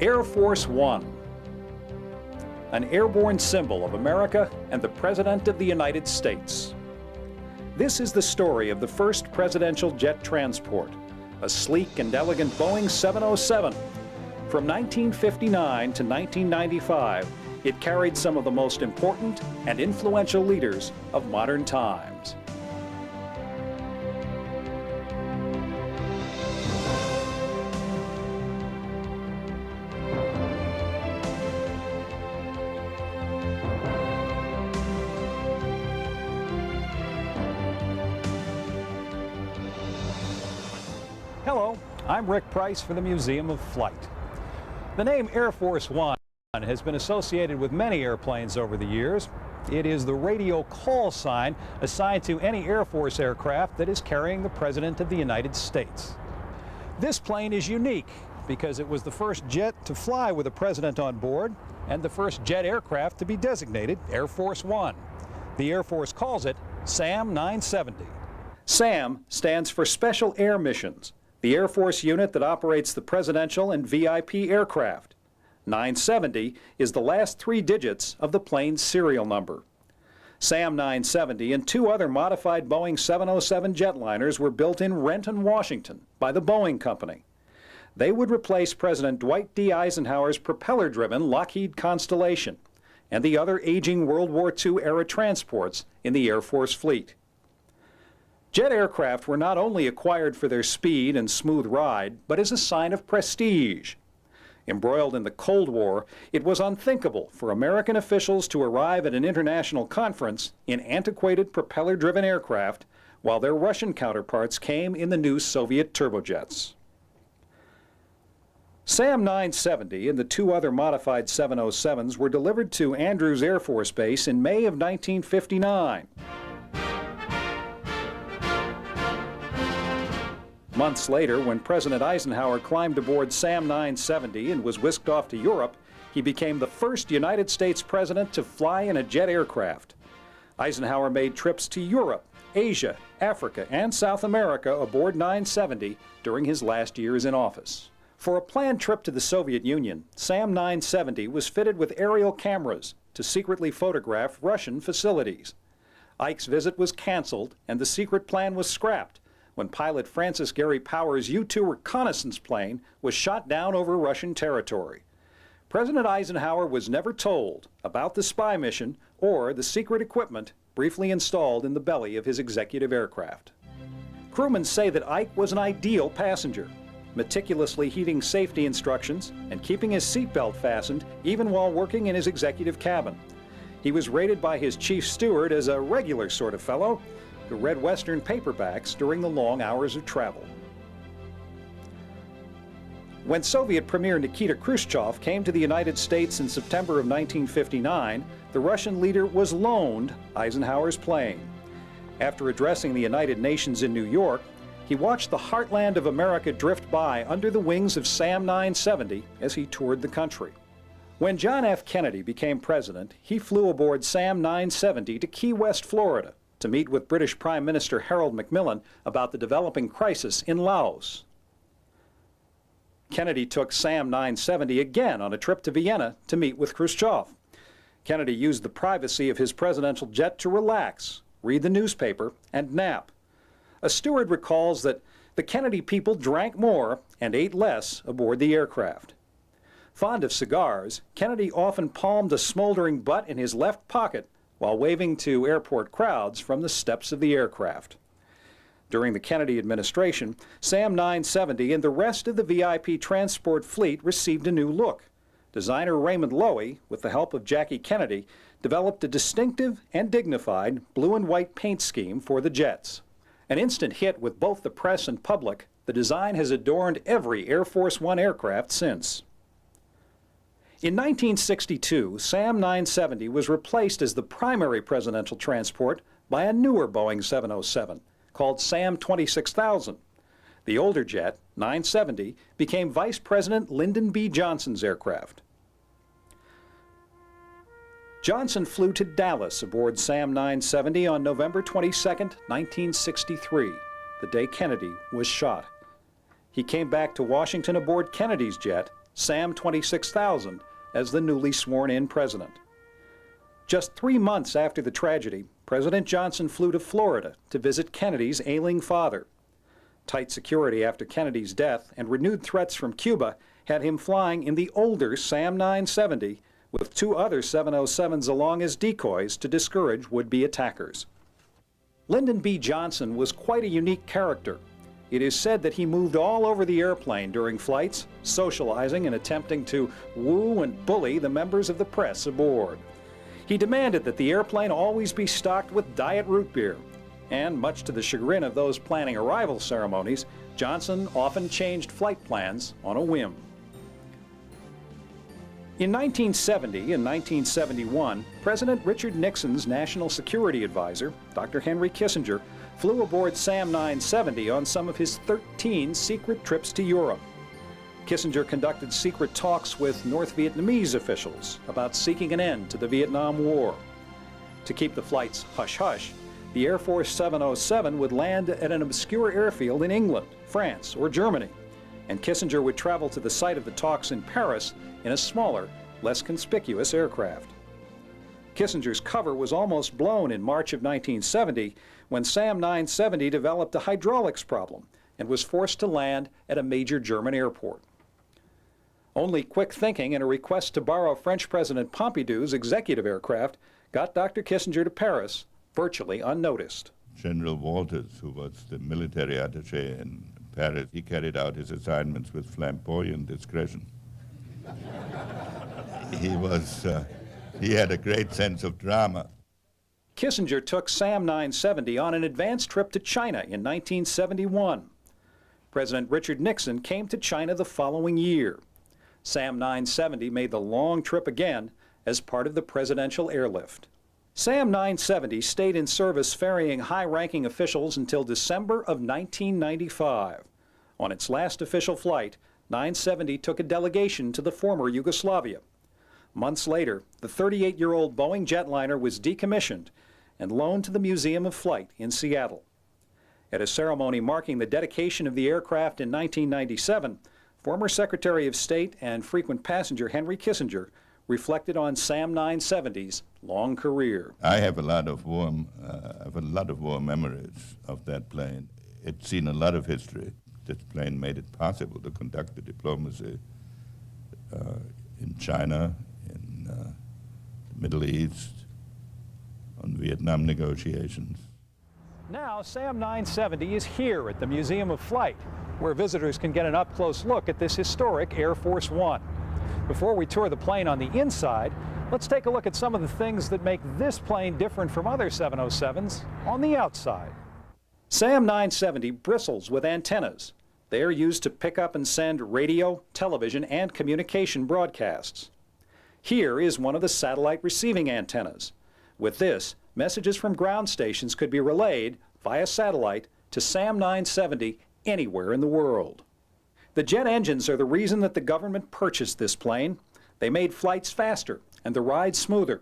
Air Force One, an airborne symbol of America and the President of the United States. This is the story of the first presidential jet transport, a sleek and elegant Boeing 707. From 1959 to 1995, it carried some of the most important and influential leaders of modern times. Hello, I'm Rick Price for the Museum of Flight. The name Air Force One has been associated with many airplanes over the years. It is the radio call sign assigned to any Air Force aircraft that is carrying the President of the United States. This plane is unique because it was the first jet to fly with a president on board and the first jet aircraft to be designated Air Force One. The Air Force calls it SAM 970. SAM stands for Special Air Missions, the Air Force unit that operates the presidential and VIP aircraft. 970 is the last three digits of the plane's serial number. SAM 970 and two other modified Boeing 707 jetliners were built in Renton, Washington by the Boeing Company. They would replace President Dwight D. Eisenhower's propeller-driven Lockheed Constellation and the other aging World War II-era transports in the Air Force fleet. Jet aircraft were not only acquired for their speed and smooth ride, but as a sign of prestige. Embroiled in the Cold War, it was unthinkable for American officials to arrive at an international conference in antiquated propeller-driven aircraft, while their Russian counterparts came in the new Soviet turbojets. SAM 970 and the two other modified 707s were delivered to Andrews Air Force Base in May of 1959. Months later, when President Eisenhower climbed aboard SAM 970 and was whisked off to Europe, he became the first United States president to fly in a jet aircraft. Eisenhower made trips to Europe, Asia, Africa, and South America aboard 970 during his last years in office. For a planned trip to the Soviet Union, SAM 970 was fitted with aerial cameras to secretly photograph Russian facilities. Ike's visit was canceled and the secret plan was scrapped when pilot Francis Gary Powers' U-2 reconnaissance plane was shot down over Russian territory. President Eisenhower was never told about the spy mission or the secret equipment briefly installed in the belly of his executive aircraft. Crewmen say that Ike was an ideal passenger, meticulously heeding safety instructions and keeping his seatbelt fastened even while working in his executive cabin. He was rated by his chief steward as a regular sort of fellow who read Western paperbacks during the long hours of travel. When Soviet Premier Nikita Khrushchev came to the United States in September of 1959, the Russian leader was loaned Eisenhower's plane. After addressing the United Nations in New York, he watched the heartland of America drift by under the wings of SAM 970 as he toured the country. When John F. Kennedy became president, he flew aboard SAM 970 to Key West, Florida, to meet with British Prime Minister Harold Macmillan about the developing crisis in Laos. Kennedy took SAM 970 again on a trip to Vienna to meet with Khrushchev. Kennedy used the privacy of his presidential jet to relax, read the newspaper, and nap. A steward recalls that the Kennedy people drank more and ate less aboard the aircraft. Fond of cigars, Kennedy often palmed a smoldering butt in his left pocket while waving to airport crowds from the steps of the aircraft. During the Kennedy administration, SAM 970 and the rest of the VIP transport fleet received a new look. Designer Raymond Loewy, with the help of Jackie Kennedy, developed a distinctive and dignified blue and white paint scheme for the jets. An instant hit with both the press and public, the design has adorned every Air Force One aircraft since. In 1962, SAM 970 was replaced as the primary presidential transport by a newer Boeing 707 called SAM 26000. The older jet, 970, became Vice President Lyndon B. Johnson's aircraft. Johnson flew to Dallas aboard SAM 970 on November 22, 1963, the day Kennedy was shot. He came back to Washington aboard Kennedy's jet Sam 26,000 as the newly sworn-in president. Just 3 months after the tragedy, President Johnson flew to Florida to visit Kennedy's ailing father. Tight security after Kennedy's death and renewed threats from Cuba had him flying in the older Sam 970 with 2 other 707s along as decoys to discourage would-be attackers. Lyndon B. Johnson was quite a unique character. It is said that he moved all over the airplane during flights, socializing and attempting to woo and bully the members of the press aboard. He demanded that the airplane always be stocked with diet root beer, and much to the chagrin of those planning arrival ceremonies, Johnson often changed flight plans on a whim. In 1970 and 1971, President Richard Nixon's national security advisor, Dr. Henry Kissinger, flew aboard Sam 970 on some of his 13 secret trips to Europe. Kissinger conducted secret talks with North Vietnamese officials about seeking an end to the Vietnam War. To keep the flights hush-hush, the Air Force 707 would land at an obscure airfield in England, France, or Germany, and Kissinger would travel to the site of the talks in Paris in a smaller, less conspicuous aircraft. Kissinger's cover was almost blown in March of 1970 when Sam 970 developed a hydraulics problem and was forced to land at a major German airport. Only quick thinking and a request to borrow French President Pompidou's executive aircraft got Dr. Kissinger to Paris virtually unnoticed. General Walters, who was the military attaché in Paris, he carried out his assignments with flamboyant discretion. He had a great sense of drama. Kissinger took Sam 970 on an advance trip to China in 1971. President Richard Nixon came to China the following year. Sam 970 made the long trip again as part of the presidential airlift. Sam 970 stayed in service ferrying high-ranking officials until December of 1995. On its last official flight, 970 took a delegation to the former Yugoslavia. Months later, the 38-year-old Boeing jetliner was decommissioned and loaned to the Museum of Flight in Seattle. At a ceremony marking the dedication of the aircraft in 1997, former Secretary of State and frequent passenger Henry Kissinger reflected on Sam 970's long career. I have a lot of warm memories of that plane. It's seen a lot of history. This plane made it possible to conduct the diplomacy in China, in the Middle East, on Vietnam negotiations. Now, Sam 970 is here at the Museum of Flight, where visitors can get an up-close look at this historic Air Force One. Before we tour the plane on the inside, let's take a look at some of the things that make this plane different from other 707s on the outside. Sam 970 bristles with antennas. They are used to pick up and send radio, television, and communication broadcasts. Here is one of the satellite receiving antennas. With this, messages from ground stations could be relayed via satellite to Sam 970 anywhere in the world. The jet engines are the reason that the government purchased this plane. They made flights faster and the ride smoother.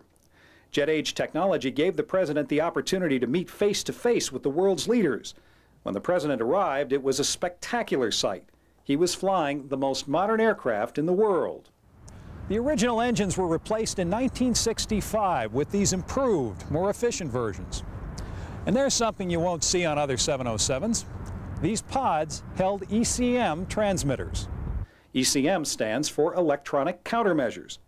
Jet age technology gave the president the opportunity to meet face-to-face with the world's leaders. When the president arrived, it was a spectacular sight. He was flying the most modern aircraft in the world. The original engines were replaced in 1965 with these improved, more efficient versions. And there's something you won't see on other 707s. These pods held ECM transmitters. ECM stands for Electronic Countermeasures.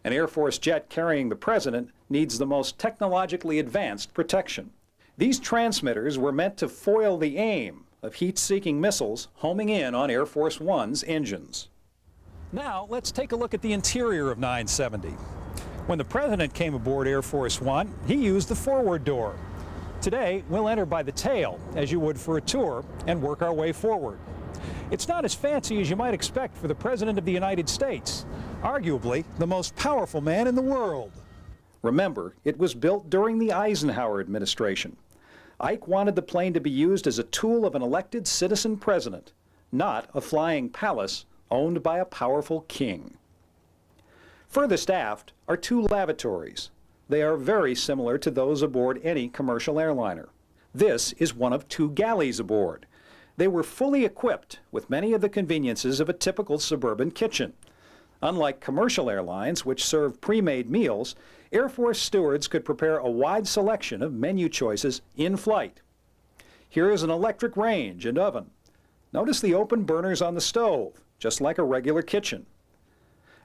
An Air Force jet carrying the president needs the most technologically advanced protection. These transmitters were meant to foil the aim of heat-seeking missiles homing in on Air Force One's engines. Now, let's take a look at the interior of 970. When the president came aboard Air Force One, he used the forward door. Today, we'll enter by the tail, as you would for a tour, and work our way forward. It's not as fancy as you might expect for the President of the United States, arguably the most powerful man in the world. Remember, it was built during the Eisenhower administration. Ike wanted the plane to be used as a tool of an elected citizen president, not a flying palace owned by a powerful king. Furthest aft are 2 lavatories. They are very similar to those aboard any commercial airliner. This is one of 2 galleys aboard. They were fully equipped with many of the conveniences of a typical suburban kitchen. Unlike commercial airlines, which serve pre-made meals, Air Force stewards could prepare a wide selection of menu choices in flight. Here is an electric range and oven. Notice the open burners on the stove, just like a regular kitchen.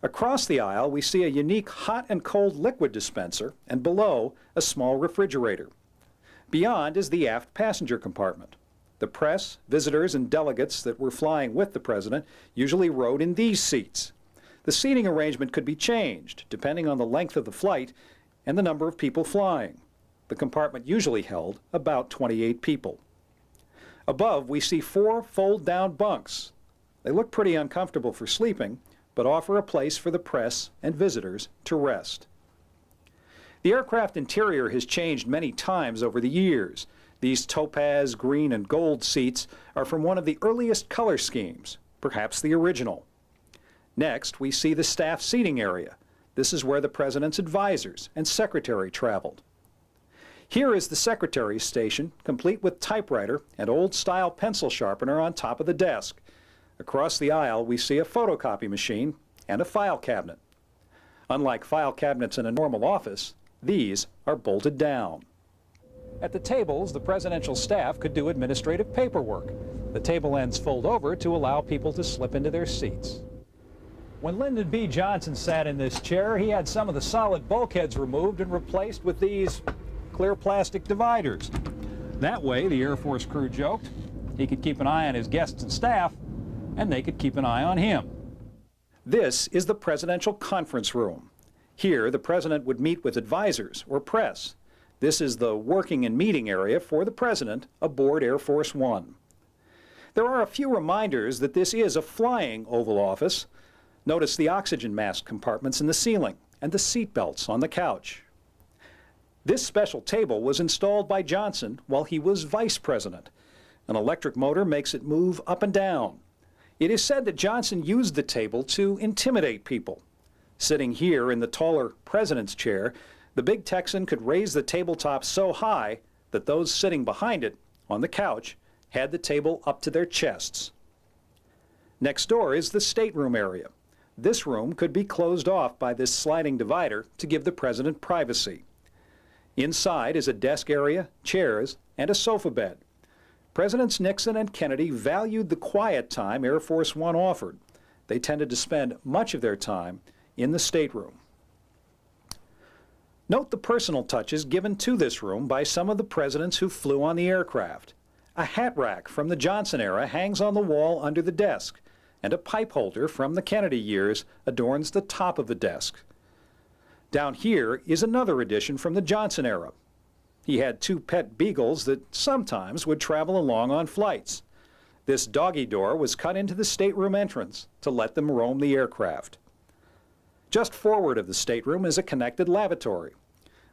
Across the aisle, we see a unique hot and cold liquid dispenser, and below, a small refrigerator. Beyond is the aft passenger compartment. The press, visitors, and delegates that were flying with the President usually rode in these seats. The seating arrangement could be changed, depending on the length of the flight and the number of people flying. The compartment usually held about 28 people. Above, we see 4 fold-down bunks. They look pretty uncomfortable for sleeping, but offer a place for the press and visitors to rest. The aircraft interior has changed many times over the years. These topaz, green, and gold seats are from one of the earliest color schemes, perhaps the original. Next, we see the staff seating area. This is where the President's advisors and secretary traveled. Here is the secretary's station, complete with typewriter and old-style pencil sharpener on top of the desk. Across the aisle, we see a photocopy machine and a file cabinet. Unlike file cabinets in a normal office, these are bolted down. At the tables, the presidential staff could do administrative paperwork. The table ends fold over to allow people to slip into their seats. When Lyndon B. Johnson sat in this chair, he had some of the solid bulkheads removed and replaced with these clear plastic dividers. That way, the Air Force crew joked, he could keep an eye on his guests and staff, and they could keep an eye on him. This is the presidential conference room. Here, the president would meet with advisors or press. This is the working and meeting area for the president aboard Air Force One. There are a few reminders that this is a flying Oval Office. Notice the oxygen mask compartments in the ceiling and the seat belts on the couch. This special table was installed by Johnson while he was vice president. An electric motor makes it move up and down. It is said that Johnson used the table to intimidate people. Sitting here in the taller president's chair, the big Texan could raise the tabletop so high that those sitting behind it, on the couch, had the table up to their chests. Next door is the stateroom area. This room could be closed off by this sliding divider to give the president privacy. Inside is a desk area, chairs, and a sofa bed. Presidents Nixon and Kennedy valued the quiet time Air Force One offered. They tended to spend much of their time in the stateroom. Note the personal touches given to this room by some of the presidents who flew on the aircraft. A hat rack from the Johnson era hangs on the wall under the desk, and a pipe holder from the Kennedy years adorns the top of the desk. Down here is another addition from the Johnson era. He had 2 pet beagles that sometimes would travel along on flights. This doggy door was cut into the stateroom entrance to let them roam the aircraft. Just forward of the stateroom is a connected lavatory.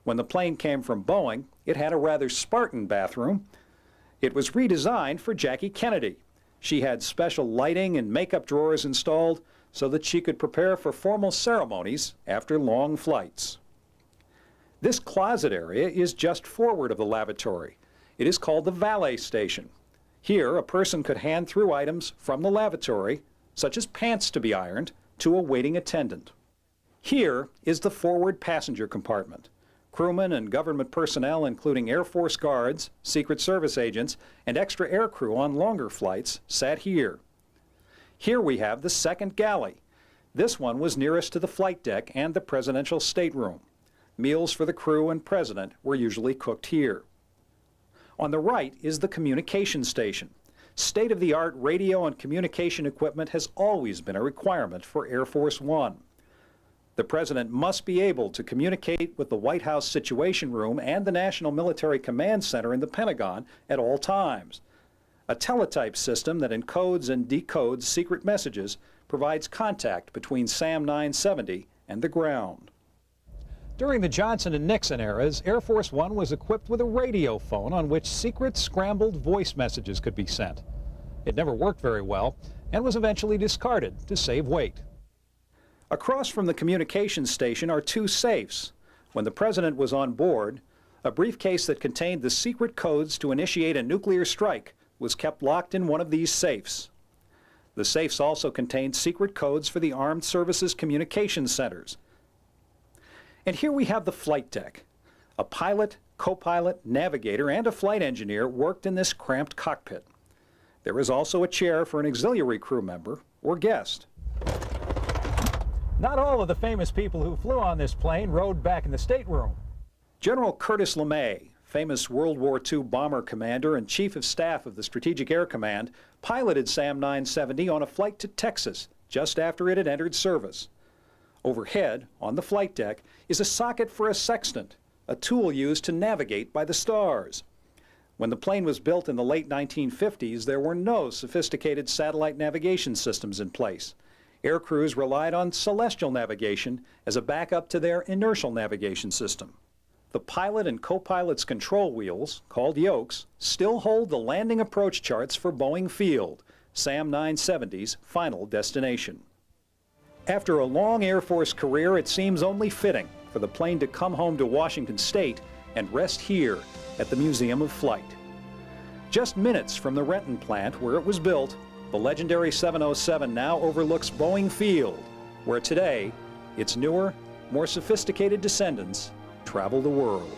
When the plane came from Boeing, it had a rather Spartan bathroom. It was redesigned for Jackie Kennedy. She had special lighting and makeup drawers installed so that she could prepare for formal ceremonies after long flights. This closet area is just forward of the lavatory. It is called the valet station. Here, a person could hand through items from the lavatory, such as pants to be ironed, to a waiting attendant. Here is the forward passenger compartment. Crewmen and government personnel, including Air Force guards, Secret Service agents, and extra air crew on longer flights, sat here. Here we have the second galley. This one was nearest to the flight deck and the presidential stateroom. Meals for the crew and president were usually cooked here. On the right is the communication station. State-of-the-art radio and communication equipment has always been a requirement for Air Force One. The president must be able to communicate with the White House Situation Room and the National Military Command Center in the Pentagon at all times. A teletype system that encodes and decodes secret messages provides contact between SAM 970 and the ground. During the Johnson and Nixon eras, Air Force One was equipped with a radio phone on which secret scrambled voice messages could be sent. It never worked very well and was eventually discarded to save weight. Across from the communications station are 2 safes. When the president was on board, a briefcase that contained the secret codes to initiate a nuclear strike was kept locked in one of these safes. The safes also contained secret codes for the Armed Services Communication Centers. And here we have the flight deck. A pilot, co-pilot, navigator, and a flight engineer worked in this cramped cockpit. There is also a chair for an auxiliary crew member or guest. Not all of the famous people who flew on this plane rode back in the stateroom. General Curtis LeMay, famous World War II bomber commander and chief of staff of the Strategic Air Command, piloted SAM 970 on a flight to Texas just after it had entered service. Overhead, on the flight deck, is a socket for a sextant, a tool used to navigate by the stars. When the plane was built in the late 1950s, there were no sophisticated satellite navigation systems in place. Air crews relied on celestial navigation as a backup to their inertial navigation system. The pilot and co-pilot's control wheels, called yokes, still hold the landing approach charts for Boeing Field, SAM 970's final destination. After a long Air Force career, it seems only fitting for the plane to come home to Washington State and rest here at the Museum of Flight. Just minutes from the Renton plant where it was built, the legendary 707 now overlooks Boeing Field, where today its newer, more sophisticated descendants travel the world.